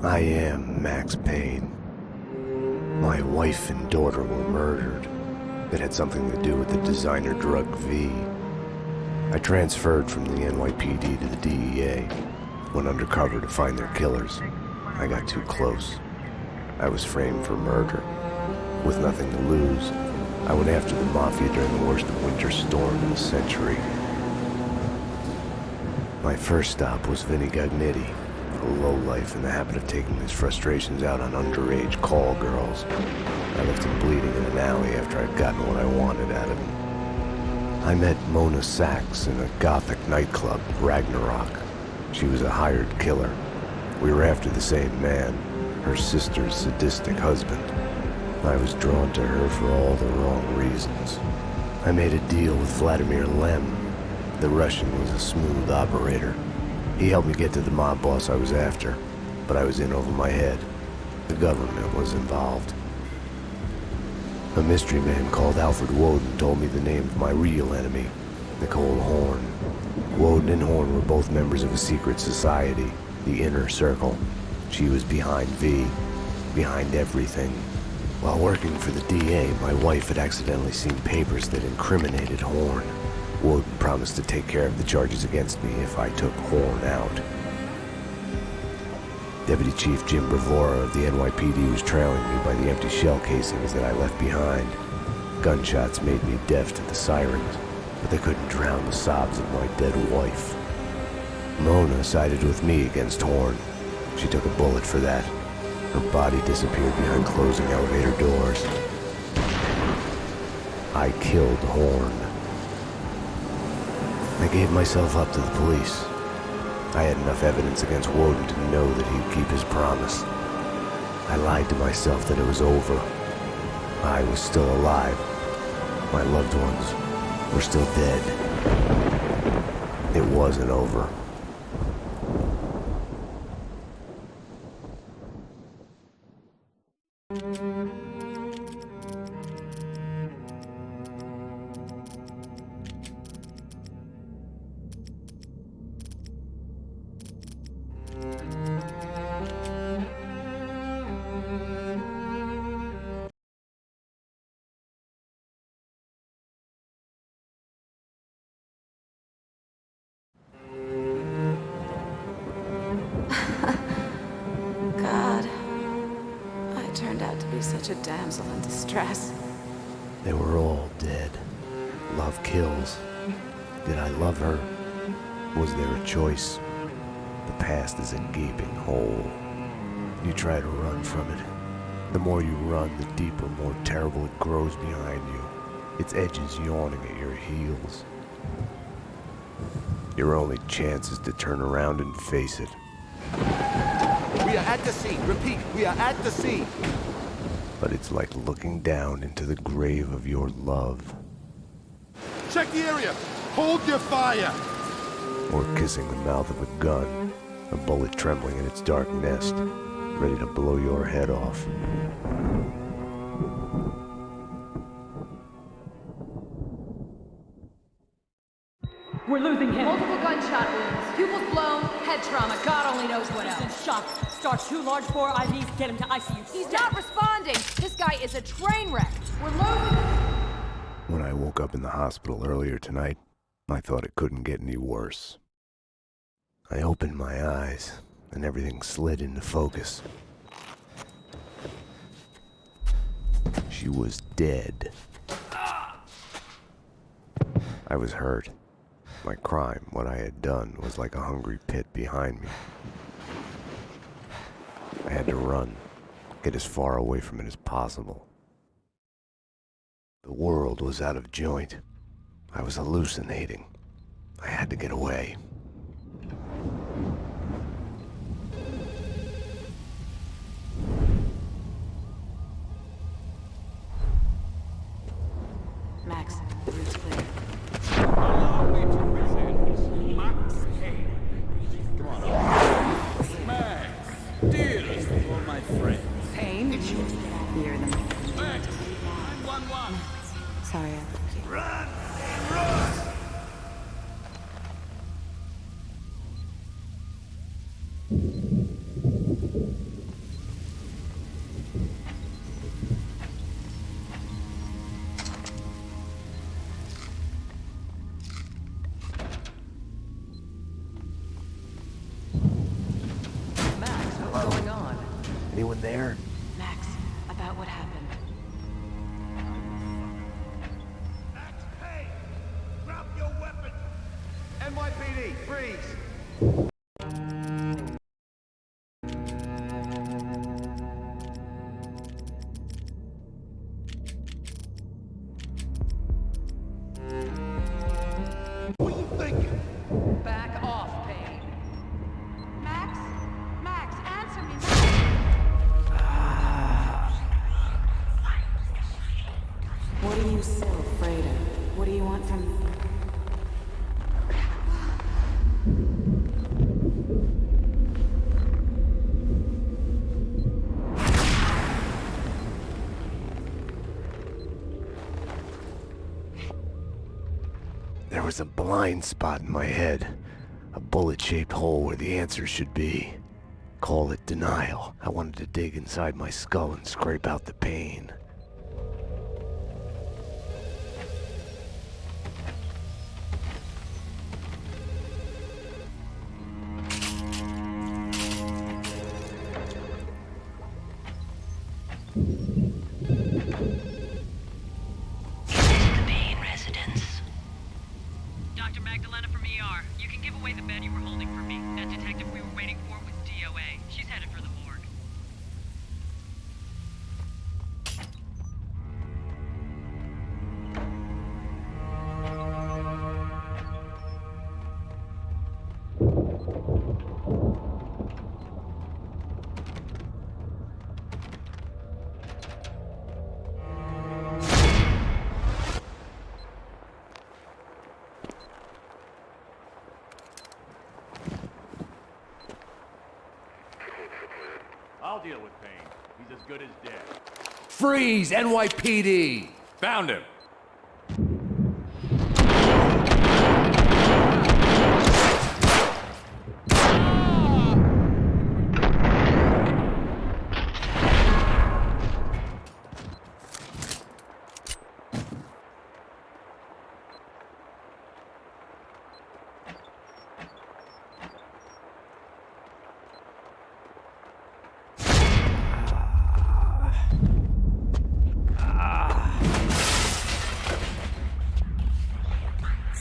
I am Max Payne. My wife and daughter were murdered. It had something to do with the designer drug V. I transferred from the NYPD to the DEA, went undercover to find their killers. I got too close. I was framed for murder. With nothing to lose, I went after the Mafia during the worst winter storm in a century. My first stop was Vinny Gagnetti, a lowlife in the habit of taking his frustrations out on underage call girls. I left him bleeding in an alley after I'd gotten what I wanted out of him. I met Mona Sachs in a gothic nightclub, Ragnarok. She was a hired killer. We were after the same man, her sister's sadistic husband. I was drawn to her for all the wrong reasons. I made a deal with Vladimir Lem. The Russian was a smooth operator. He helped me get to the mob boss I was after, but I was in over my head. The government was involved. A mystery man called Alfred Woden told me the name of my real enemy, Nicole Horn. Woden and Horn were both members of a secret society, the Inner Circle. She was behind V, behind everything. While working for the DA, my wife had accidentally seen papers that incriminated Horn. Woden promised to take care of the charges against me if I took Horn out. Deputy Chief Jim Bravura of the NYPD was trailing me by the empty shell casings that I left behind. Gunshots made me deaf to the sirens, but they couldn't drown the sobs of my dead wife. Mona sided with me against Horn. She took a bullet for that. Her body disappeared behind closing elevator doors. I killed Horn. I gave myself up to the police. I had enough evidence against Woden to know that he'd keep his promise. I lied to myself that it was over. I was still alive. My loved ones were still dead. It wasn't over. God, I turned out to be such a damsel in distress. They were all dead. Love kills. Did I love her? Was there a choice? The past is a gaping hole. You try to run from it. The more you run, the deeper, more terrible it grows behind you. Its edges yawning at your heels. Your only chance is to turn around and face it. We are at the scene. Repeat, we are at the scene. But it's like looking down into the grave of your love. Check the area. Hold your fire. Or kissing the mouth of a gun, a bullet trembling in its dark nest, ready to blow your head off. We're losing him. Multiple gunshot wounds. Pupils blown, head trauma, God only knows what He's in else. shock. Start 2 large bore IVs, get him to ICU. He's not responding. This guy is a train wreck. We're losing him. When I woke up in the hospital earlier tonight, I thought it couldn't get any worse. I opened my eyes, and everything slid into focus. She was dead. I was hurt. My crime, what I had done, was like a hungry pit behind me. I had to run, get as far away from it as possible. The world was out of joint. I was hallucinating. I had to get away. Max, the route's clear. Allow me to present Max Payne. Come on. Max, dearest of all my friends. Pain? Near them. Max, 911. Sorry, I left you. Run! Run! Max, what's going on? Anyone there? Max, about what happened. Max Payne! Drop your weapon! NYPD, freeze! What are you thinking? Back off, Payne. Max? Max, answer me, What are you so afraid of? What do you want from me? There was a blind spot in my head. A bullet-shaped hole where the answer should be. Call it denial. I wanted to dig inside my skull and scrape out the pain. Dr. Magdalena from ER. You can give away the bed you were holding for me. That detective we were waiting for was DOA. She's headed for the morgue. I'll deal with Payne. He's as good as dead. Freeze, NYPD! Found him!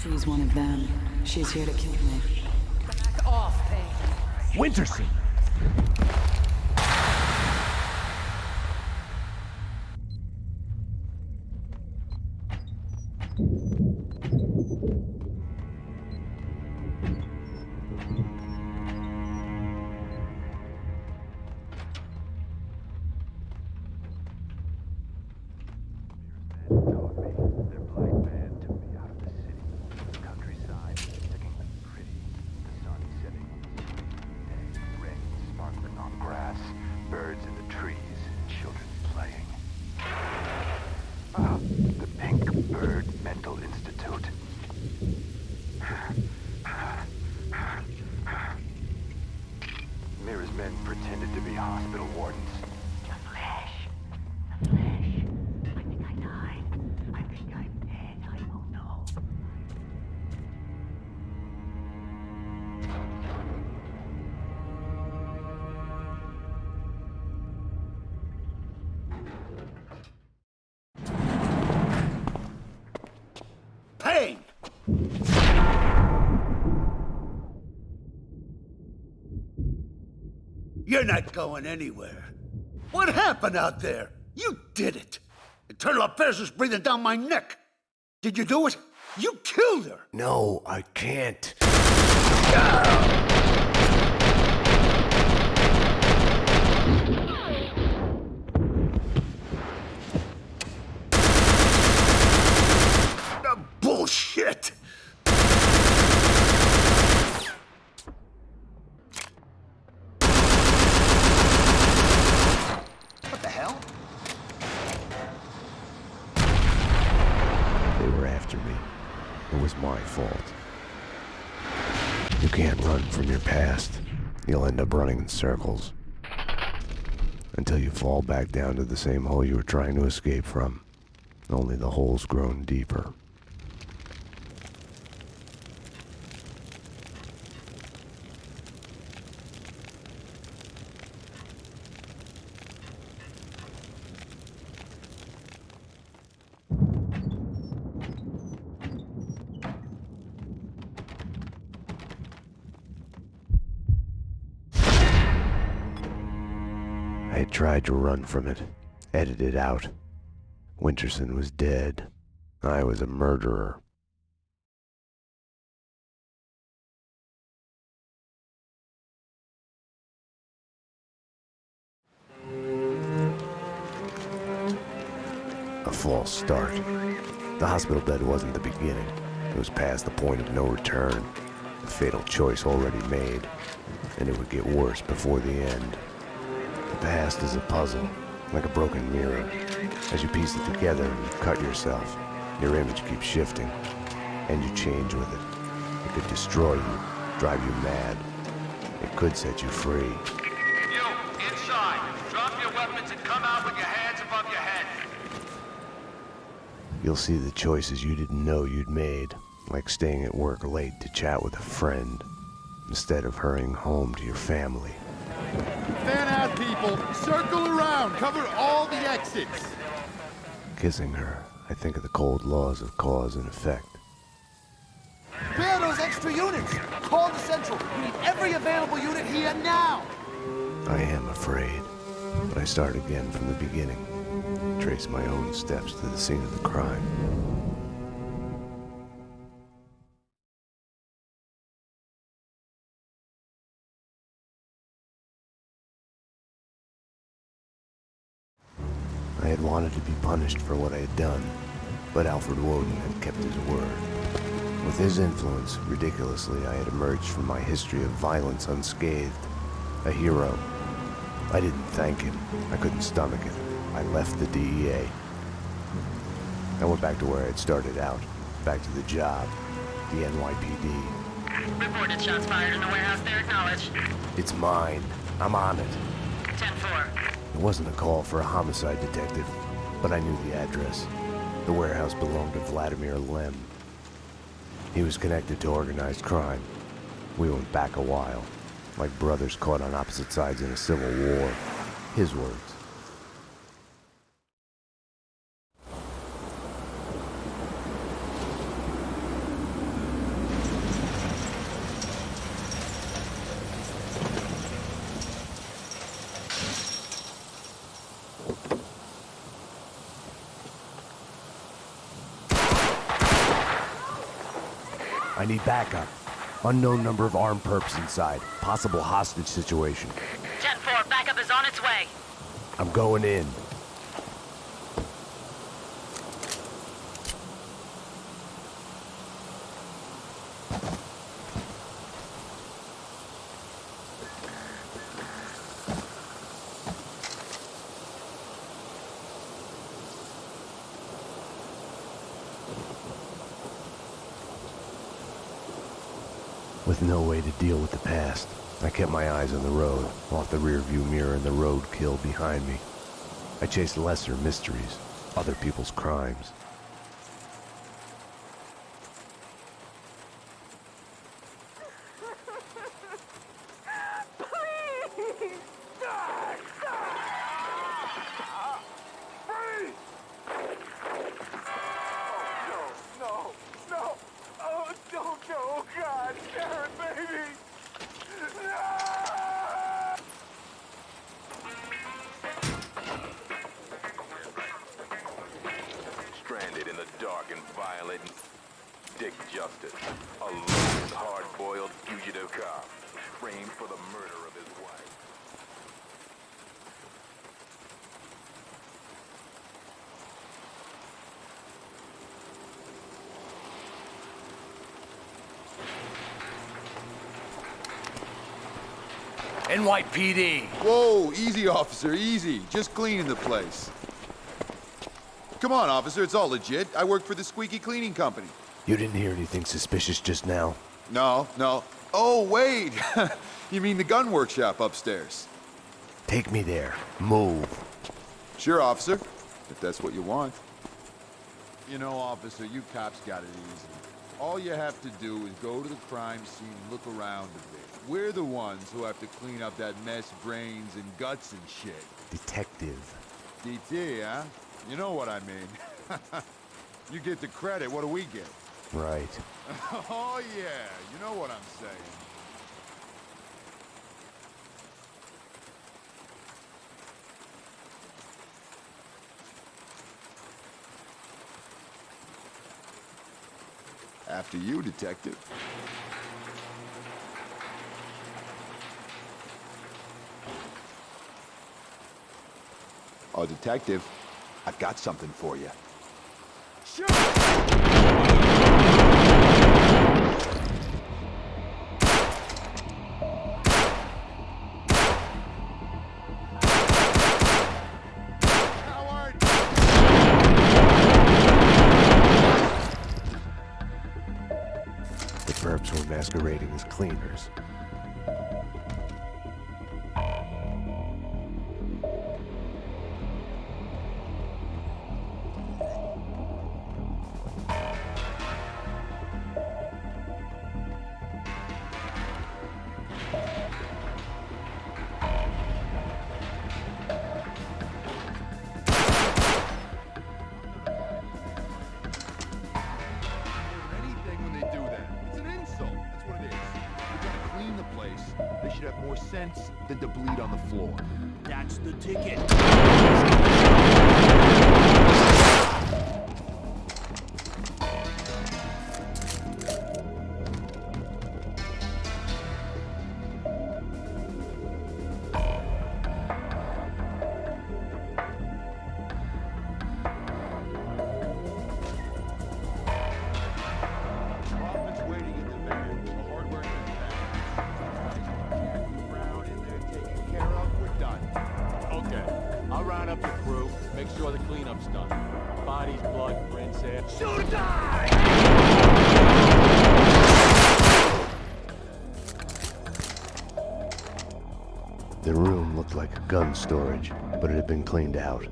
She's one of them. She's here to kill me. Back off, Payne. Winterson! Birds in the trees, children playing. The Pink Bird Mental Institute. Mira's men pretended to be hospital wardens. The flesh. The flesh. I think I died. I think I'm dead. I don't know. Payne! You're not going anywhere. What happened out there? You did it. Internal affairs was breathing down my neck. Did you do it? You killed her. No, I can't. Bullshit. What the hell? They were after me. It was my fault. You can't run from your past. You'll end up running in circles. until you fall back down to the same hole you were trying to escape from. Only the hole's grown deeper. I had tried to run from it, edit it out. Winterson was dead. I was a murderer. A false start. The hospital bed wasn't the beginning. It was past the point of no return. A fatal choice already made, and it would get worse before the end. The past is a puzzle, like a broken mirror. As you piece it together and cut yourself, your image keeps shifting, and you change with it. It could destroy you, drive you mad. It could set you free. You, inside. Drop your weapons and come out with your hands above your head. You'll see the choices you didn't know you'd made, like staying at work late to chat with a friend, instead of hurrying home to your family. Fan out, people. Circle around. Cover all the exits. Kissing her, I think of the cold laws of cause and effect. Where are those extra units? Call the Central. We need every available unit here now. I am afraid, but I start again from the beginning. Trace my own steps to the scene of the crime. I had wanted to be punished for what I had done, but Alfred Woden had kept his word. With his influence, ridiculously, I had emerged from my history of violence unscathed. A hero. I didn't thank him. I couldn't stomach it. I left the DEA. I went back to where I had started out. Back to the job. The NYPD. Reported shots fired in the warehouse there, acknowledged. It's mine. I'm on it. 10-4. It wasn't a call for a homicide detective, but I knew the address. The warehouse belonged to Vladimir Lem. He was connected to organized crime. We went back a while, like brothers caught on opposite sides in a civil war. His words. I need backup. Unknown number of armed perps inside. Possible hostage situation. 10-4, backup is on its way. I'm going in. With no way to deal with the past, I kept my eyes on the road, off the rearview mirror and the roadkill behind me. I chased lesser mysteries, other people's crimes. Stranded in the dark and violent, Dick Justice, a lone, hard-boiled fugitive cop, framed for the murder of his wife. NYPD! Whoa, easy, officer, easy. Just cleaning the place. Come on, officer, it's all legit. I work for the Squeaky Cleaning Company. You didn't hear anything suspicious just now? No. Oh, wait! You mean the gun workshop upstairs? Take me there. Move. Sure, officer, if that's what you want. You know, officer, you cops got it easy. All you have to do is go to the crime scene and look around a bit. We're the ones who have to clean up that mess, brains and guts and shit. Detective. DT, huh? You know what I mean. You get the credit, what do we get? Right. Oh yeah, you know what I'm saying. After you, detective. Oh, detective, I've got something for you. The perps were masquerading as cleaners. They should have more sense than to bleed on the floor. That's the ticket. I'll round up the crew, make sure the cleanup's done. Bodies, blood, prints, air. Shoot or die! The room looked like a gun storage, but it had been cleaned out.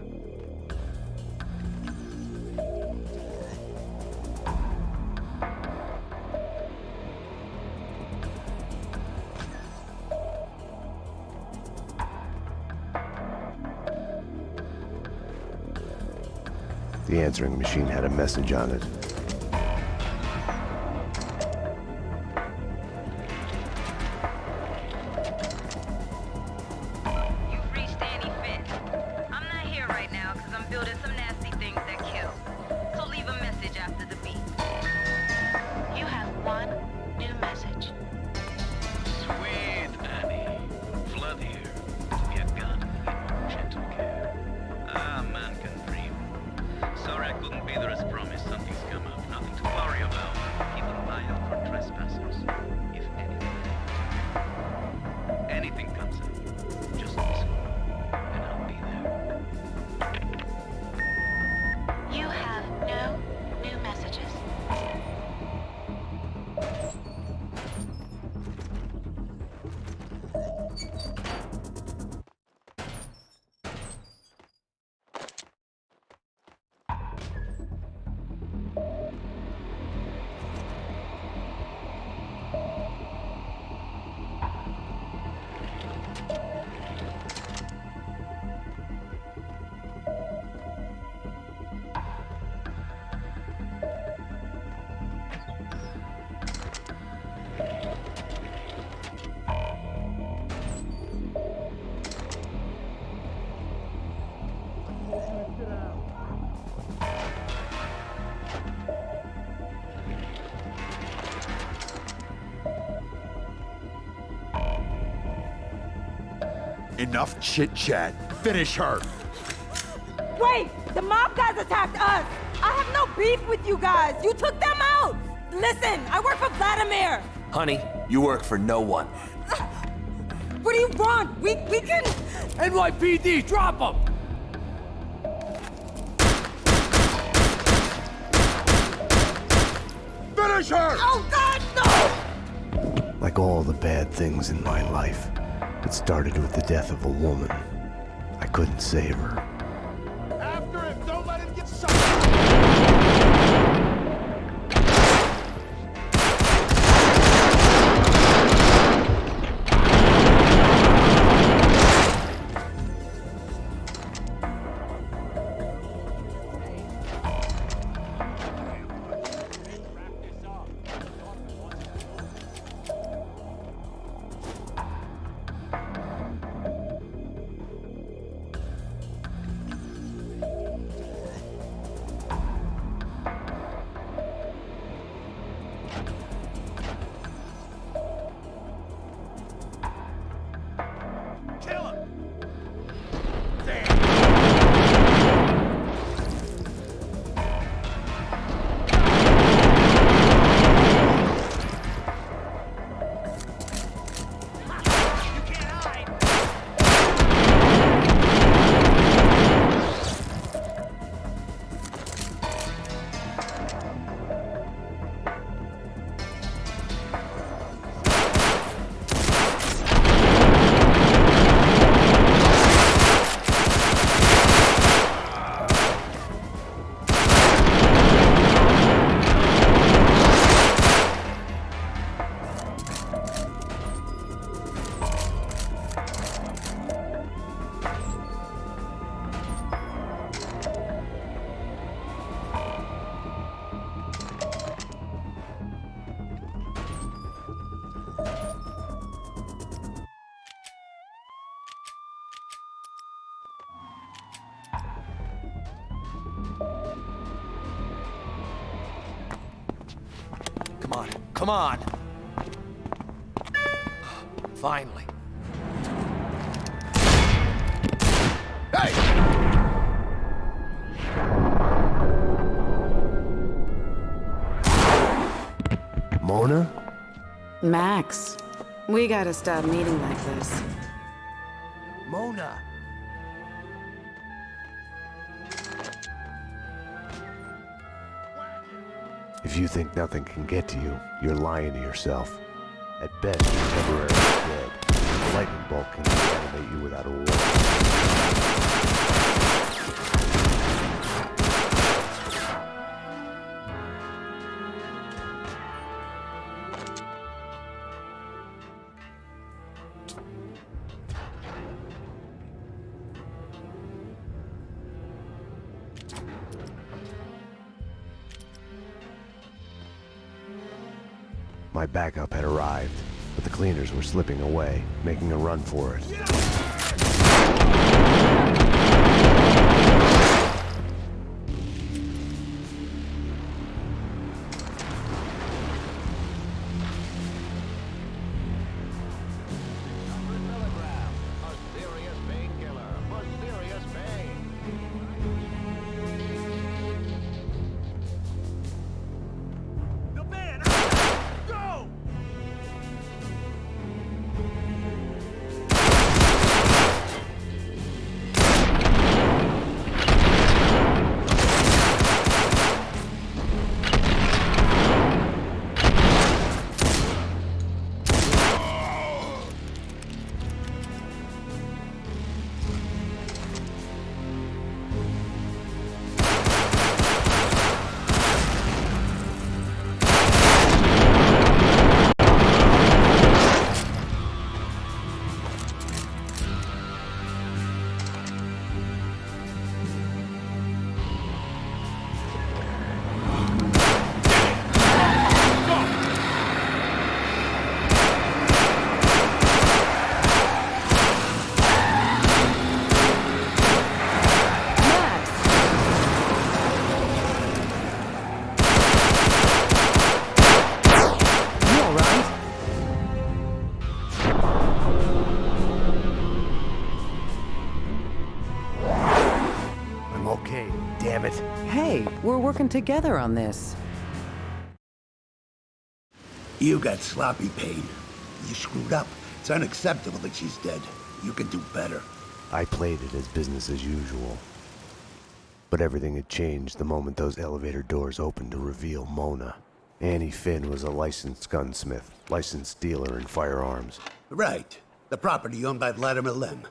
The answering machine had a message on it. You've reached Annie Finch. I'm not here right now because I'm building some nasty things that kill. So leave a message after the beep. You have one new message. Sweet Annie. Flood here. Be a gun in gentle care. Ah, man can dream. Sorry I couldn't be there as promised. Something's come up. Nothing to worry about. Keep an eye out for trespassers. If anything comes up, just whisper, and I'll be there. You have no new messages. Enough chit-chat. Finish her. Wait! The mob guys attacked us! I have no beef with you guys! You took them out! Listen, I work for Vladimir! Honey, you work for no one. What do you want? We can... NYPD, drop them! Finish her! Oh, God, no! Like all the bad things in my life, it started with the death of a woman. I couldn't save her. After him! Don't let him get Come on, come on! Finally. Hey! Mona? Max, we gotta stop meeting like this. Mona! If you think nothing can get to you, you're lying to yourself. At best, you're temporarily dead. A lightning bolt can reanimate you without a warning. My backup had arrived, but the cleaners were slipping away, making a run for it. Damn it. Hey, we're working together on this. You got sloppy, Payne. You screwed up. It's unacceptable that she's dead. You can do better. I played it as business as usual. But everything had changed the moment those elevator doors opened to reveal Mona. Annie Finn was a licensed gunsmith, licensed dealer in firearms. Right. The property owned by Vladimir Lem.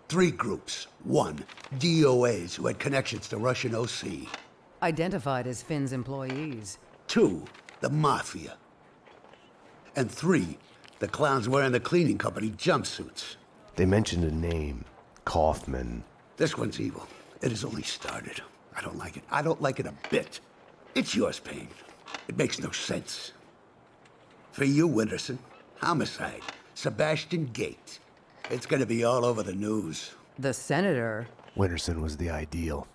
3 groups. 1, DOAs who had connections to Russian OC. Identified as Finn's employees. 2, the Mafia. And 3, the clowns wearing the cleaning company jumpsuits. They mentioned a name, Kaufman. This one's evil. It has only started. I don't like it. I don't like it a bit. It's yours, Payne. It makes no sense. For you, Winterson, homicide, Sebastian Gate. It's gonna be all over the news. The senator? Winterson was the ideal.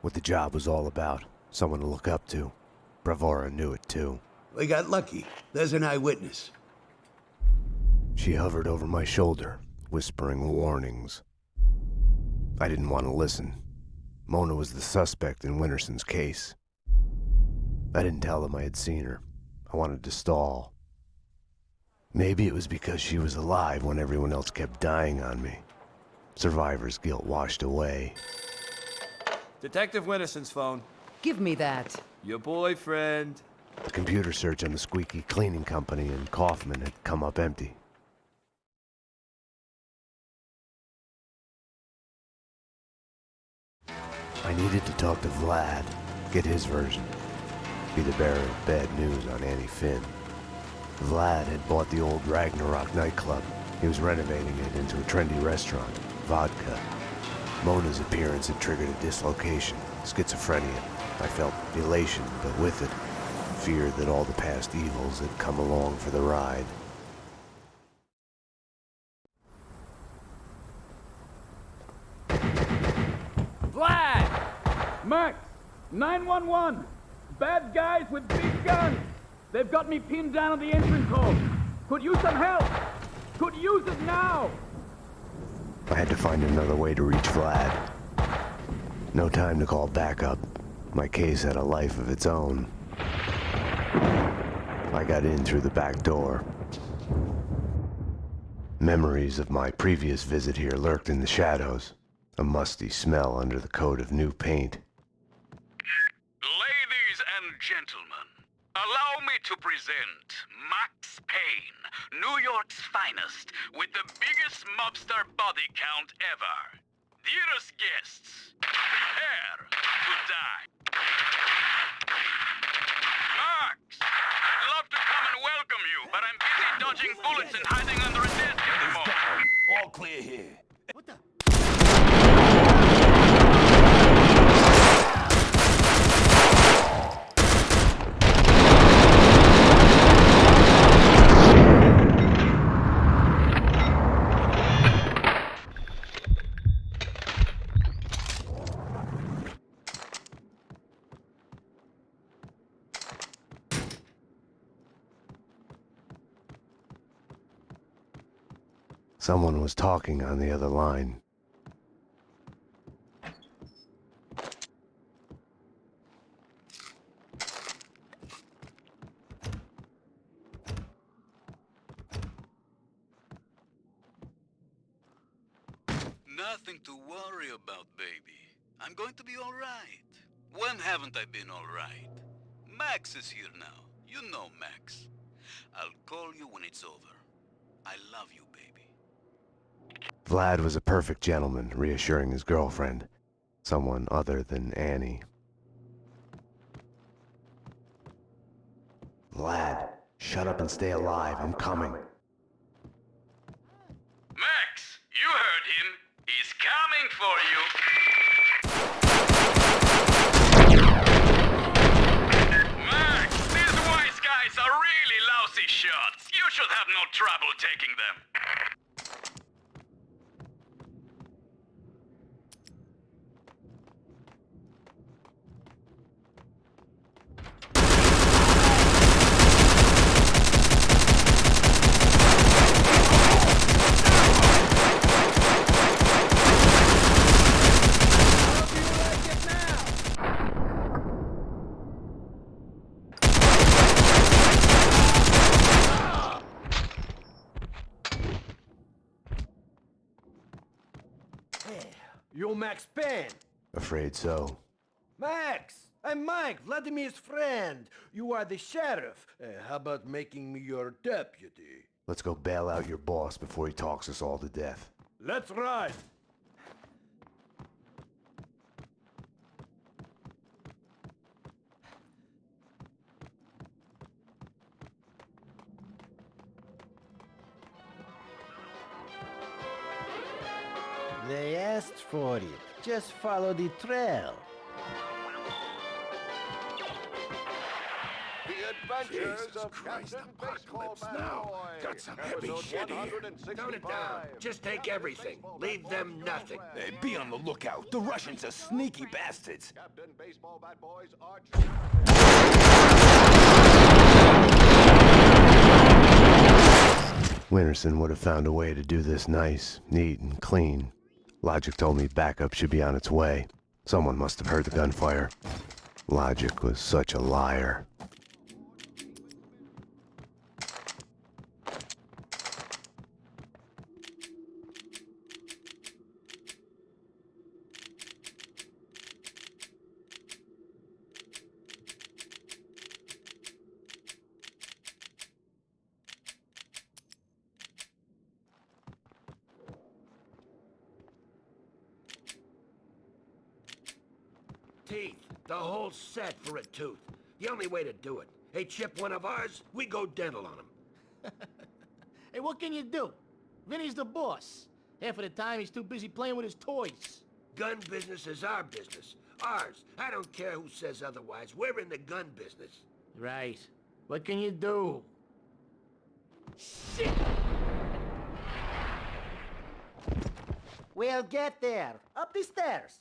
What the job was all about. Someone to look up to. Bravura knew it too. We got lucky. There's an eyewitness. She hovered over my shoulder, whispering warnings. I didn't want to listen. Mona was the suspect in Winterson's case. I didn't tell them I had seen her. I wanted to stall. Maybe it was because she was alive when everyone else kept dying on me. Survivor's guilt washed away. Detective Winterson's phone. Give me that. Your boyfriend. The computer search on the squeaky cleaning company and Kaufman had come up empty. I needed to talk to Vlad, get his version, be the bearer of bad news on Annie Finn. Vlad had bought the old Ragnarok nightclub. He was renovating it into a trendy restaurant, Vodka. Mona's appearance had triggered a dislocation, schizophrenia. I felt elation, but with it, fear that all the past evils had come along for the ride. Vlad! Max! 911! Bad guys with big guns! They've got me pinned down on the entrance hall! Could use some help! Could use it now! I had to find another way to reach Vlad. No time to call backup. My case had a life of its own. I got in through the back door. Memories of my previous visit here lurked in the shadows, a musty smell under the coat of new paint. Ladies and gentlemen, allow me to present Max Payne, New York's finest, with the biggest mobster body count ever. Dearest guests, prepare to die. Max, I'd love to come and welcome you, but I'm busy dodging bullets and hiding under a desk at the moment. All clear here. What the? Someone was talking on the other line. Nothing to worry about, baby. I'm going to be all right. When haven't I been all right? Max is here now. You know Max. I'll call you when it's over. I love you, baby. Vlad was a perfect gentleman, reassuring his girlfriend. Someone other than Annie. Vlad, shut up and stay alive. I'm coming. Max, you heard him. He's coming for you. Max, these wise guys are really lousy shots. You should have no trouble taking them. You're Max Payne. Afraid so. Max! I'm Mike, Vladimir's friend. You are the sheriff. How about making me your deputy? Let's go bail out your boss before he talks us all to death. Let's ride. asked for it. Just follow the trail. The Adventures of Captain Baseball now. Got some heavy shit here. Tone it down. Just take everything. Leave them nothing. Hey, be on the lookout. The Russians are sneaky bastards. Captain Baseball Bat Boys are... Winterson would have found a way to do this nice, neat, and clean. Logic told me backup should be on its way. Someone must have heard the gunfire. Logic was such a liar. Teeth. The whole set for a tooth. The only way to do it. Hey, chip one of ours, we go dental on him. Hey, what can you do? Vinny's the boss. Half of the time, he's too busy playing with his toys. Gun business is our business. Ours. I don't care who says otherwise. We're in the gun business. Right. What can you do? Shit! We'll get there. Up the stairs.